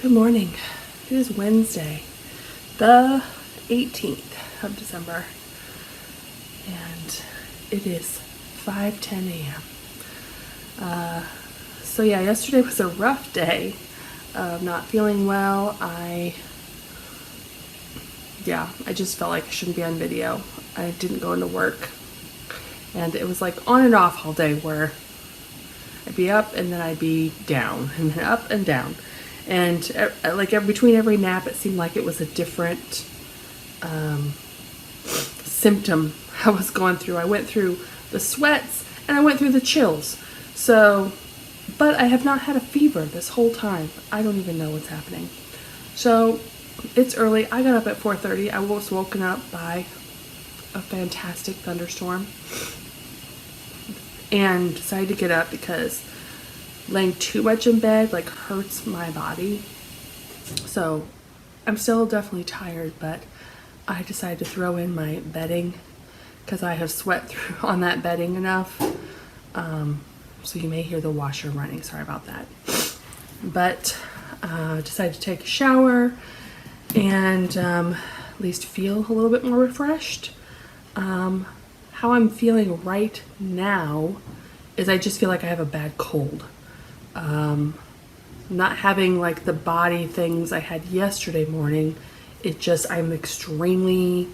Good morning. It is Wednesday, the 18th of December, and it is 5:10 a.m. So yeah, yesterday was a rough day of not feeling well. I just felt like I shouldn't be on video. I didn't go into work, and it was like on and off all day where I'd be up and then I'd be down and then up and down. And like between every nap, it seemed like it was a different symptom I was going through. I went through the sweats and I went through the chills. So, but I have not had a fever this whole time. I don't even know what's happening. So it's early. I got up at 4:30. I was woken up by a fantastic thunderstorm and decided to get up because laying too much in bed like hurts my body. So I'm still definitely tired, but I decided to throw in my bedding because I have sweat through on that bedding enough. So you may hear the washer running. Sorry about that. But decided to take a shower and at least feel a little bit more refreshed. How I'm feeling right now is I just feel like I have a bad cold. Not having like the body things I had yesterday morning, I'm extremely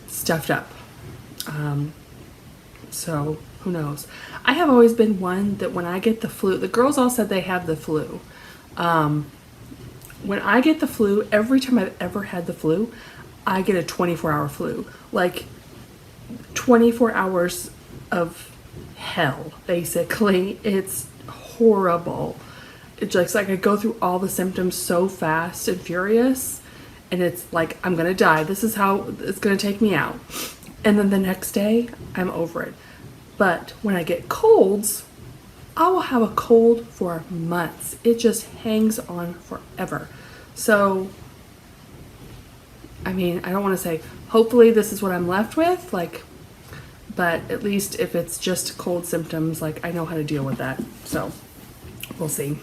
stuffed up. So who knows? I have always been one that when I get the flu, the girls all said they have the flu. When I get the flu, every time I've ever had the flu, I get a 24-hour flu. Like 24 hours of hell, basically. It's horrible. It's like I go through all the symptoms so fast and furious, and it's like I'm gonna die. This is how it's gonna take me out. And then the next day, I'm over it. But when I get colds, I will have a cold for months. It just hangs on forever. So, I mean, I don't want to say, hopefully this is what I'm left with, but at least if it's just cold symptoms, I know how to deal with that. So, we'll see.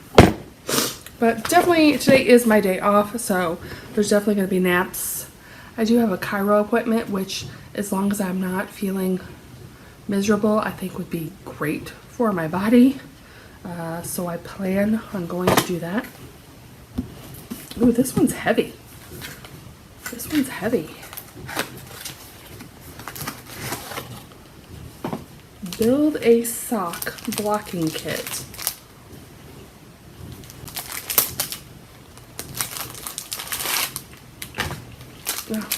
But definitely, today is my day off, so there's definitely going to be naps. I do have a chiro appointment, which, as long as I'm not feeling miserable, I think would be great for my body. So I plan on going to do that. Ooh, this one's heavy. This one's heavy. Build a sock blocking kit. Oh.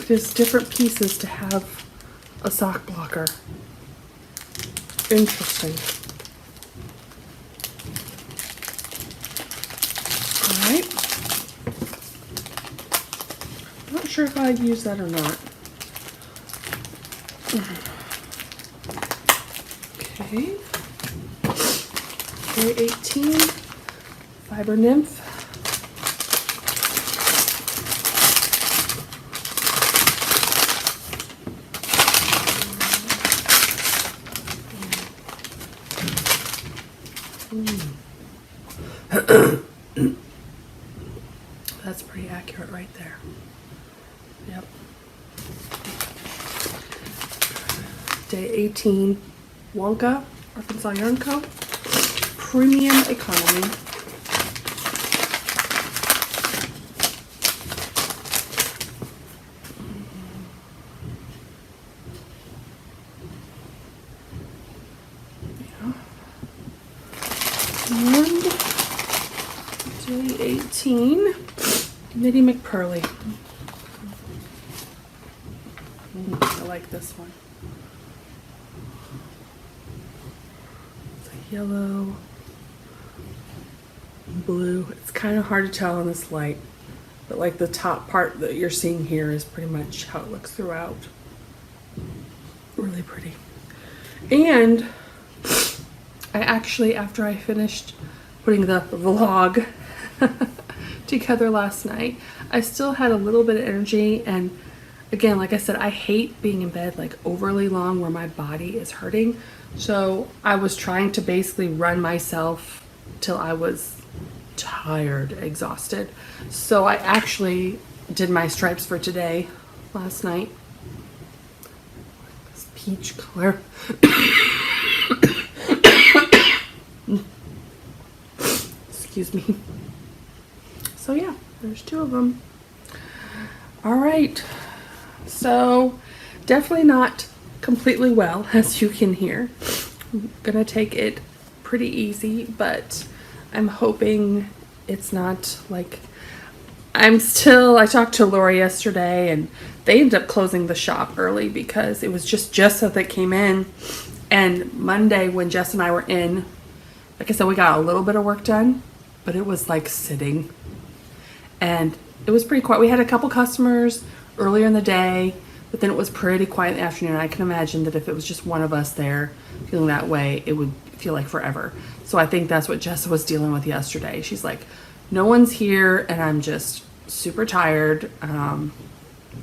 There's different pieces to have a sock blocker. Interesting. Alright. I'm not sure if I'd use that or not. Okay. Day 18. Fibernymph. That's pretty accurate right there. Yep. Day 18, Wonka, Arkansas Yarn Co. Premium Economy. And day 18, Knitty McPurly. I like this one. It's a yellow, blue. It's kind of hard to tell in this light, but like the top part that you're seeing here is pretty much how it looks throughout. Really pretty. And I actually, after I finished putting the vlog together last night, I still had a little bit of energy. And again, like I said, I hate being in bed like overly long where my body is hurting. So I was trying to basically run myself till I was tired, exhausted. So I actually did my stripes for today last night. This peach color. Excuse me. So yeah, there's 2 of them. All right. So definitely not completely well, as you can hear. I'm gonna take it pretty easy, but I'm hoping it's not like I talked to Lori yesterday and they ended up closing the shop early because it was just Jessa that came in. And Monday when Jess and I were in, like I said, we got a little bit of work done, but it was like sitting. And it was pretty quiet. We had a couple customers earlier in the day, but then it was pretty quiet in the afternoon. I can imagine that if it was just one of us there feeling that way, it would feel like forever. So I think that's what Jessa was dealing with yesterday. She's like, no one's here and I'm just super tired.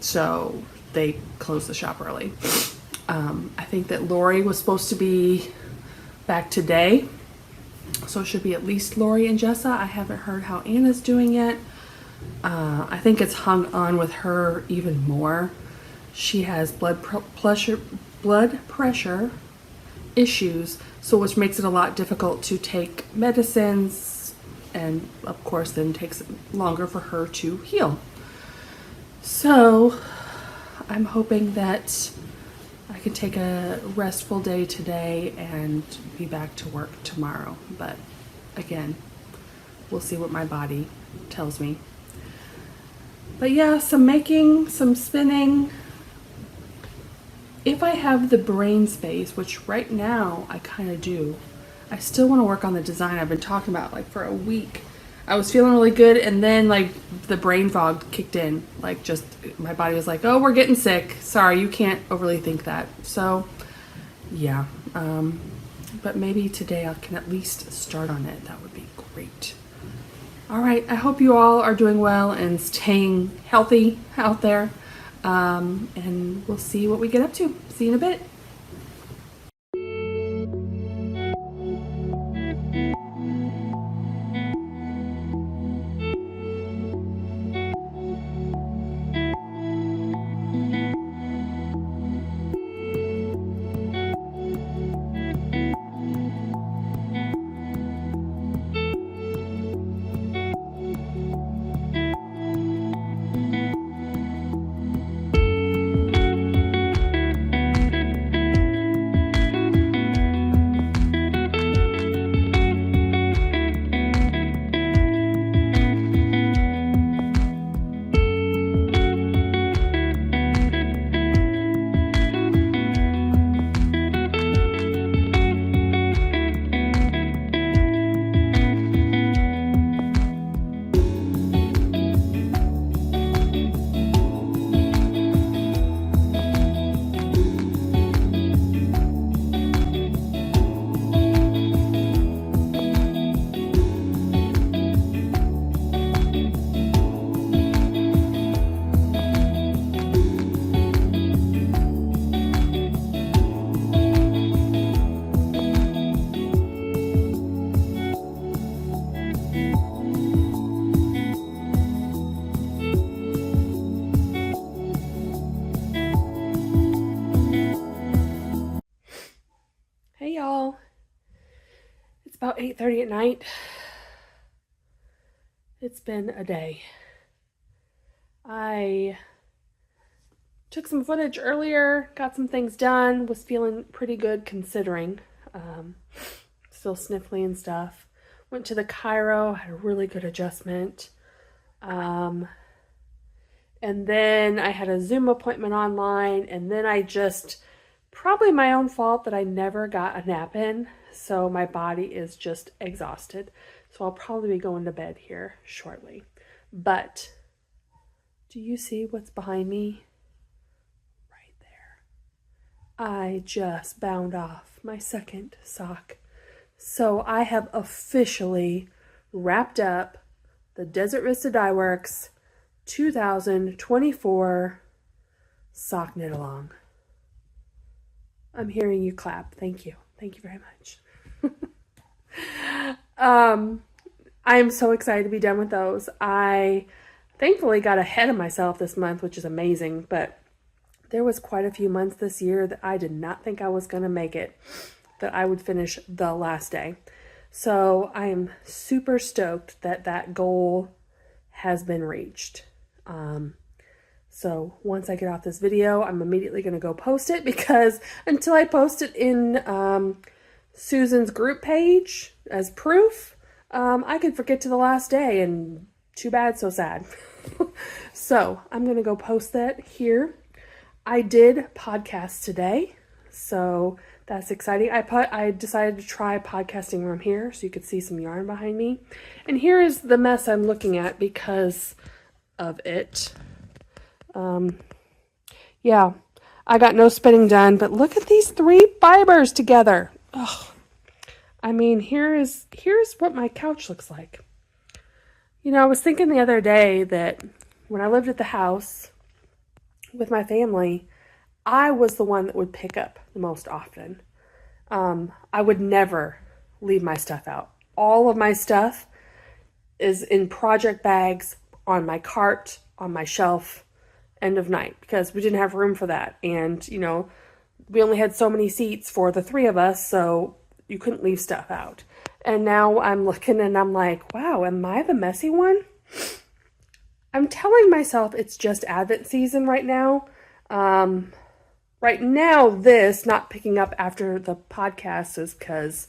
So they closed the shop early. I think that Lori was supposed to be back today. So it should be at least Lori and Jessa. I haven't heard how Anna's doing yet. I think it's hung on with her even more. She has blood pressure issues, so which makes it a lot difficult to take medicines, and of course then takes longer for her to heal. So I'm hoping that I can take a restful day today and be back to work tomorrow. But again, we'll see what my body tells me. But yeah, some making, some spinning. If I have the brain space, which right now I kind of do, I still want to work on the design I've been talking about like for a week. I was feeling really good and then like the brain fog kicked in. Like just my body was like, oh, we're getting sick. Sorry, you can't overly think that. So yeah, but maybe today I can at least start on it. That would be great. All right, I hope you all are doing well and staying healthy out there. And we'll see what we get up to. See you in a bit. Hey y'all, it's about 8:30 at night. It's been a day. I took some footage earlier, got some things done, was feeling pretty good considering. Still sniffly and stuff. Went to the chiro, had a really good adjustment. And then I had a Zoom appointment online, and then I just, probably my own fault that I never got a nap in, so my body is just exhausted. So I'll probably be going to bed here shortly. But do you see what's behind me? Right there. I just bound off my second sock. So I have officially wrapped up the Desert Vista Dye Works 2024 sock knit along. I'm hearing you clap. Thank you. Thank you very much. I'm so excited to be done with those. I thankfully got ahead of myself this month, which is amazing, but there was quite a few months this year that I did not think I was going to make it, that I would finish the last day. So I am super stoked that that goal has been reached. So once I get off this video, I'm immediately going to go post it, because until I post it in Susan's group page as proof, I could forget to the last day, and too bad, so sad. So I'm going to go post that here. I did podcast today, so that's exciting. I decided to try podcasting from here so you could see some yarn behind me. And here is the mess I'm looking at because of it. Yeah, I got no spinning done, but look at these 3 fibers together. Ugh. I mean, here's what my couch looks like. You know, I was thinking the other day that when I lived at the house with my family, I was the one that would pick up the most often. I would never leave my stuff out. All of my stuff is in project bags, on my cart, on my shelf, end of night, because we didn't have room for that. And, you know, we only had so many seats for the 3 of us, so you couldn't leave stuff out. And now I'm looking and I'm like, wow, am I the messy one? I'm telling myself it's just Advent season right now. Right now, this not picking up after the podcast is because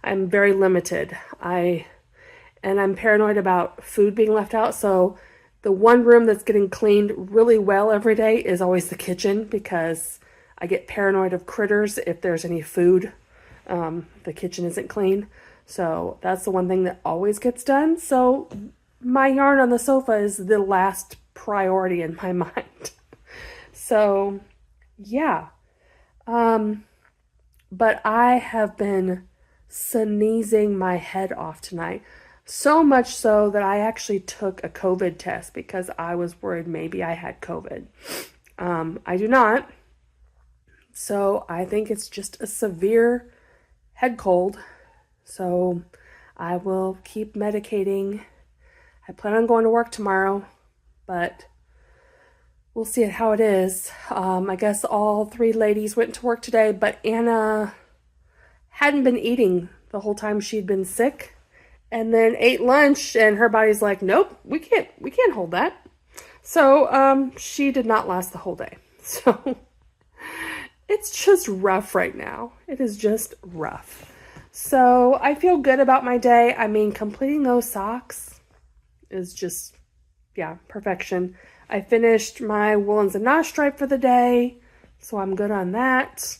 I'm very limited. I'm paranoid about food being left out. So the one room that's getting cleaned really well every day is always the kitchen, because I get paranoid of critters if there's any food. The kitchen isn't clean. So that's the one thing that always gets done. So my yarn on the sofa is the last priority in my mind. So yeah. But I have been sneezing my head off tonight. So much so that I actually took a COVID test because I was worried maybe I had COVID. I do not. So I think it's just a severe head cold. So I will keep medicating. I plan on going to work tomorrow, but we'll see how it is. I guess all 3 ladies went to work today, but Anna hadn't been eating the whole time she'd been sick, and then ate lunch, and her body's like, nope, we can't hold that. So she did not last the whole day. So it's just rough right now. It is just rough. So I feel good about my day. I mean, completing those socks is just, yeah, perfection. I finished my Woolens and Nosh stripe for the day, so I'm good on that.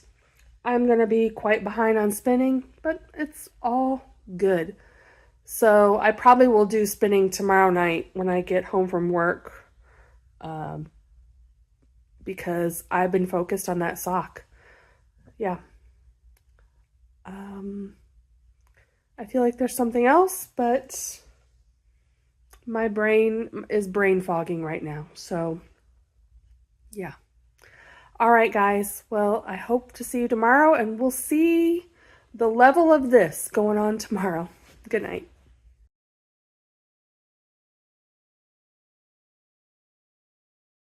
I'm going to be quite behind on spinning, but it's all good. So I probably will do spinning tomorrow night when I get home from work, because I've been focused on that sock. Yeah. I feel like there's something else, but my brain is brain fogging right now. So yeah. All right, guys. Well, I hope to see you tomorrow, and we'll see the level of this going on tomorrow. Good night.